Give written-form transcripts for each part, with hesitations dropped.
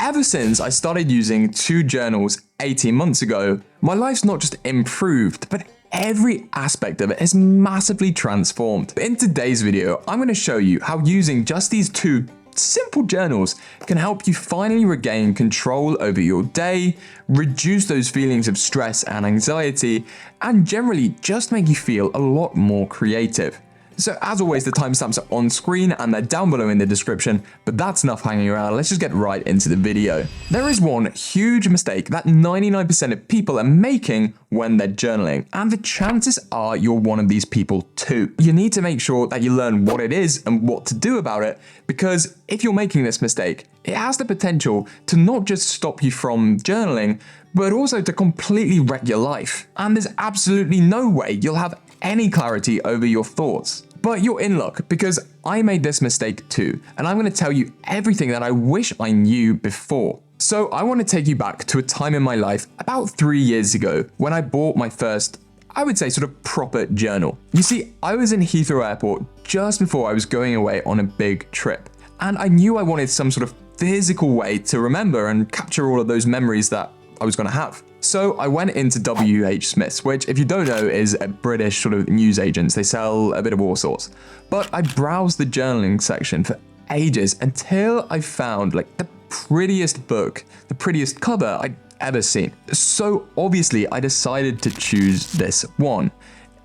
ever since I started using 2 journals 18 months ago, my life's not just improved, but every aspect of it has massively transformed. In today's video, I'm going to show you how using just these 2 simple journals can help you finally regain control over your day, reduce those feelings of stress and anxiety, and generally just make you feel a lot more creative. So as always, the timestamps are on screen and they're down below in the description, but that's enough hanging around. Let's just get right into the video. There is one huge mistake that 99% of people are making when they're journaling, and the chances are you're one of these people too. You need to make sure that you learn what it is and what to do about it, because if you're making this mistake, it has the potential to not just stop you from journaling, but also to completely wreck your life. And there's absolutely no way you'll have any clarity over your thoughts. But you're in luck, because I made this mistake too, and I'm going to tell you everything that I wish I knew before. So I want to take you back to a time in my life about 3 years ago when I bought my first, I would say, sort of proper journal. You see, I was in Heathrow Airport just before I was going away on a big trip, and I knew I wanted some sort of physical way to remember and capture all of those memories that I was going to have. So I went into WH Smith's, which, if you don't know, is a British sort of news agents. They sell a bit of all sorts. But I browsed the journaling section for ages until I found like the prettiest book, the prettiest cover I'd ever seen. So obviously I decided to choose this one.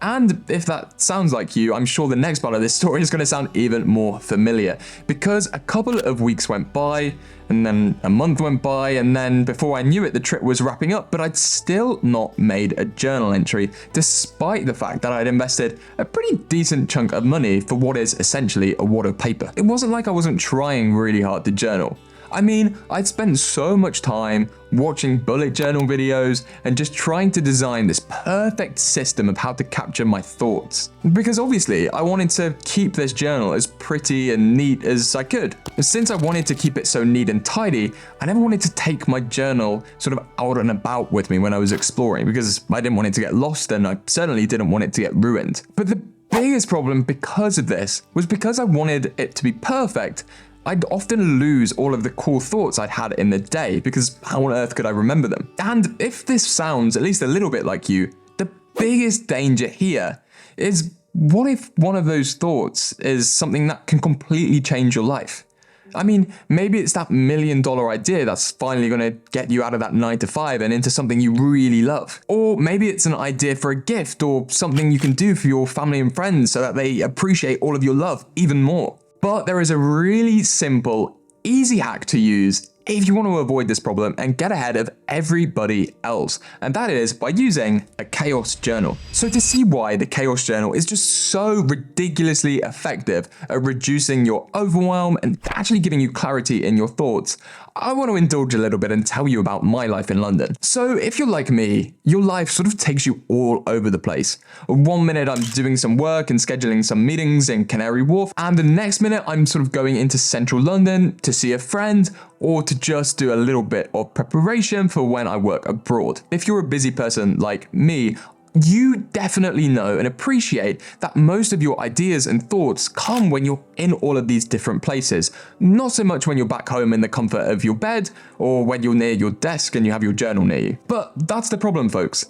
And if that sounds like you, I'm sure the next part of this story is going to sound even more familiar, because a couple of weeks went by, and then a month went by, and then before I knew it, the trip was wrapping up, but I'd still not made a journal entry, despite the fact that I'd invested a pretty decent chunk of money for what is essentially a wad of paper. It wasn't like I wasn't trying really hard to journal. I mean, I'd spent so much time watching bullet journal videos and just trying to design this perfect system of how to capture my thoughts. Because obviously, I wanted to keep this journal as pretty and neat as I could. Since I wanted to keep it so neat and tidy, I never wanted to take my journal sort of out and about with me when I was exploring, because I didn't want it to get lost and I certainly didn't want it to get ruined. But the biggest problem because of this was because I wanted it to be perfect, I'd often lose all of the cool thoughts I'd had in the day, because how on earth could I remember them? And if this sounds at least a little bit like you, the biggest danger here is, what if one of those thoughts is something that can completely change your life? I mean, maybe it's that $1 million idea that's finally going to get you out of that 9-to-5 and into something you really love. Or maybe it's an idea for a gift or something you can do for your family and friends so that they appreciate all of your love even more. But there is a really simple, easy hack to use if you want to avoid this problem and get ahead of everybody else, and that is by using a chaos journal. So to see why the chaos journal is just so ridiculously effective at reducing your overwhelm and actually giving you clarity in your thoughts, I want to indulge a little bit and tell you about my life in London. So if you're like me, your life sort of takes you all over the place. 1 minute I'm doing some work and scheduling some meetings in Canary Wharf, and the next minute I'm sort of going into central London to see a friend, or to just do a little bit of preparation for when I work abroad. If you're a busy person like me, you definitely know and appreciate that most of your ideas and thoughts come when you're in all of these different places. Not so much when you're back home in the comfort of your bed, or when you're near your desk and you have your journal near you. But that's the problem, folks.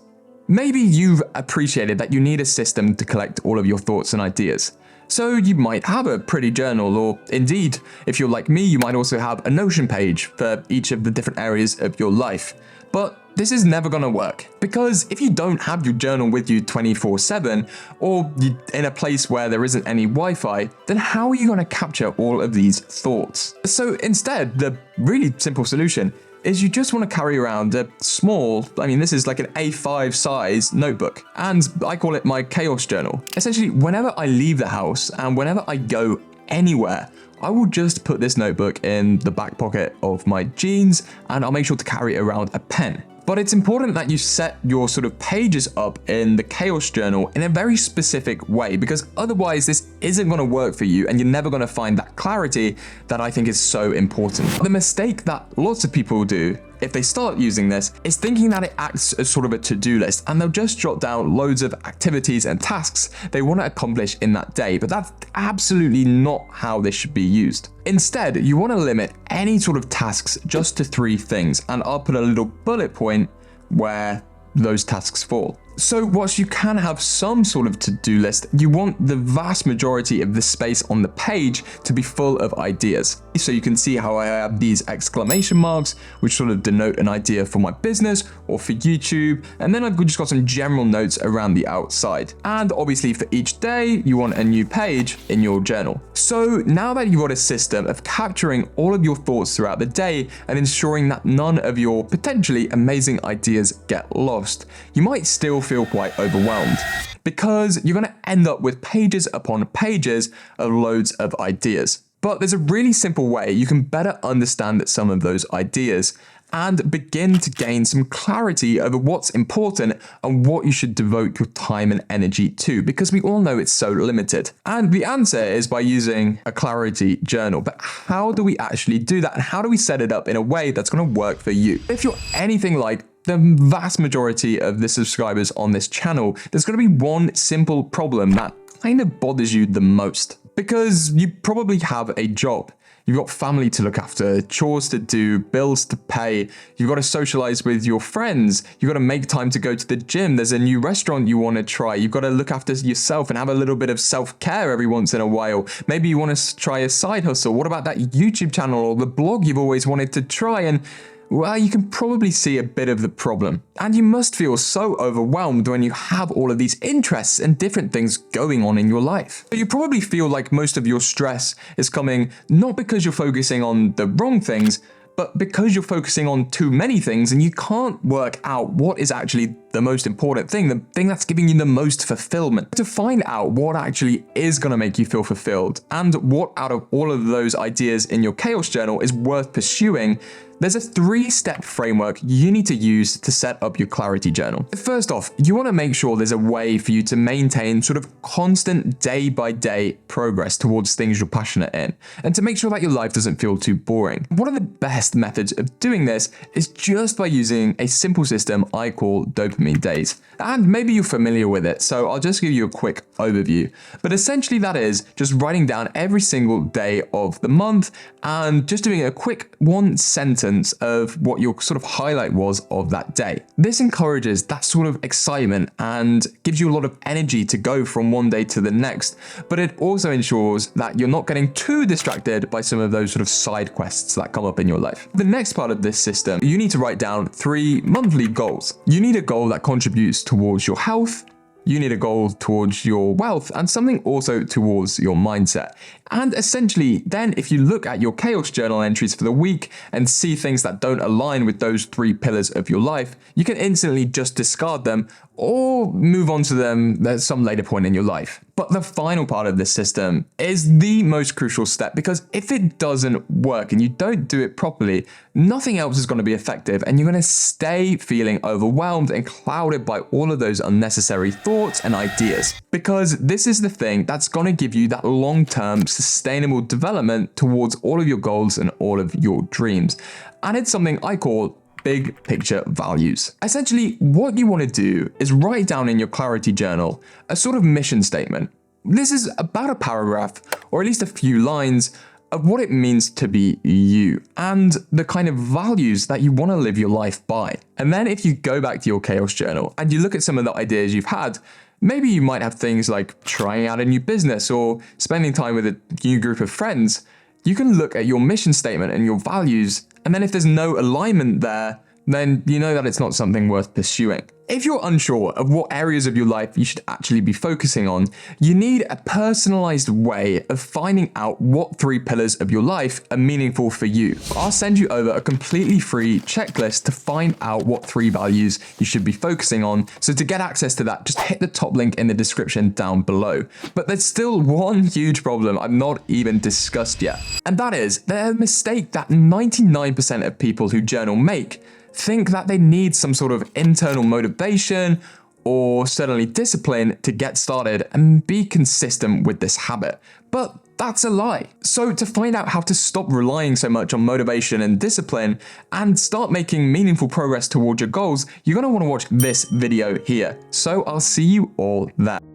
Maybe you've appreciated that you need a system to collect all of your thoughts and ideas. So you might have a pretty journal, or indeed, if you're like me, you might also have a Notion page for each of the different areas of your life. But this is never going to work, because if you don't have your journal with you 24/7, or you're in a place where there isn't any Wi-Fi, then how are you going to capture all of these thoughts? So instead, the really simple solution is you just want to carry around a small, this is like an A5 size notebook, and I call it my chaos journal. Essentially, whenever I leave the house and whenever I go anywhere, I will just put this notebook in the back pocket of my jeans, and I'll make sure to carry around a pen. But it's important that you set your sort of pages up in the chaos journal in a very specific way, because otherwise this isn't going to work for you and you're never going to find that clarity that I think is so important. The mistake that lots of people do if they start using this, is thinking that it acts as sort of a to-do list, and they'll just jot down loads of activities and tasks they want to accomplish in that day. But that's absolutely not how this should be used. Instead, you want to limit any sort of tasks just to 3 things, and I'll put a little bullet point where those tasks fall. So whilst you can have some sort of to-do list, you want the vast majority of the space on the page to be full of ideas. So you can see how I have these exclamation marks, which sort of denote an idea for my business or for YouTube. And then I've just got some general notes around the outside. And obviously for each day, you want a new page in your journal. So now that you've got a system of capturing all of your thoughts throughout the day and ensuring that none of your potentially amazing ideas get lost, you might still feel quite overwhelmed, because you're going to end up with pages upon pages of loads of ideas. But there's a really simple way you can better understand some of those ideas and begin to gain some clarity over what's important and what you should devote your time and energy to, because we all know it's so limited. And the answer is by using a clarity journal. But how do we actually do that? And how do we set it up in a way that's going to work for you? If you're anything like the vast majority of the subscribers on this channel, there's going to be one simple problem that kind of bothers you the most, because you probably have a job. You've got family to look after, chores to do, bills to pay. You've got to socialize with your friends. You've got to make time to go to the gym. There's a new restaurant you want to try. You've got to look after yourself and have a little bit of self-care every once in a while. Maybe you want to try a side hustle. What about that YouTube channel or the blog you've always wanted to try? And well, you can probably see a bit of the problem. And you must feel so overwhelmed when you have all of these interests and different things going on in your life. But you probably feel like most of your stress is coming not because you're focusing on the wrong things, but because you're focusing on too many things and you can't work out what is actually the most important thing, the thing that's giving you the most fulfillment. To find out what actually is going to make you feel fulfilled and what out of all of those ideas in your chaos journal is worth pursuing, there's a 3-step framework you need to use to set up your clarity journal. First off, you want to make sure there's a way for you to maintain sort of constant day-by-day progress towards things you're passionate in, and to make sure that your life doesn't feel too boring. One of the best methods of doing this is just by using a simple system I call dopamine days. And maybe you're familiar with it, so I'll just give you a quick overview. But essentially that is just writing down every single day of the month and just doing a quick 1 sentence of what your sort of highlight was of that day. This encourages that sort of excitement and gives you a lot of energy to go from one day to the next, but it also ensures that you're not getting too distracted by some of those sort of side quests that come up in your life. The next part of this system, you need to write down 3 monthly goals. You need a goal that contributes towards your health, you need a goal towards your wealth, and something also towards your mindset. And essentially, then if you look at your chaos journal entries for the week and see things that don't align with those 3 pillars of your life, you can instantly just discard them or move on to them at some later point in your life. But the final part of this system is the most crucial step, because if it doesn't work and you don't do it properly, nothing else is going to be effective, and you're going to stay feeling overwhelmed and clouded by all of those unnecessary thoughts and ideas. Because this is the thing that's going to give you that long-term sustainable development towards all of your goals and all of your dreams. And it's something I call big picture values. Essentially, what you want to do is write down in your clarity journal a sort of mission statement. This is about a paragraph, or at least a few lines, of what it means to be you and the kind of values that you want to live your life by. And then if you go back to your chaos journal and you look at some of the ideas you've had, maybe you might have things like trying out a new business or spending time with a new group of friends. You can look at your mission statement and your values, and then if there's no alignment there, then you know that it's not something worth pursuing. If you're unsure of what areas of your life you should actually be focusing on, you need a personalized way of finding out what 3 pillars of your life are meaningful for you. I'll send you over a completely free checklist to find out what 3 values you should be focusing on. So to get access to that, just hit the top link in the description down below. But there's still one huge problem I've not even discussed yet. And that is the mistake that 99% of people who journal make. Think that they need some sort of internal motivation or certainly discipline to get started and be consistent with this habit. But That's a lie. So to find out how to stop relying so much on motivation and discipline and start making meaningful progress towards your goals, you're going to want to watch this video here. So I'll see you all there.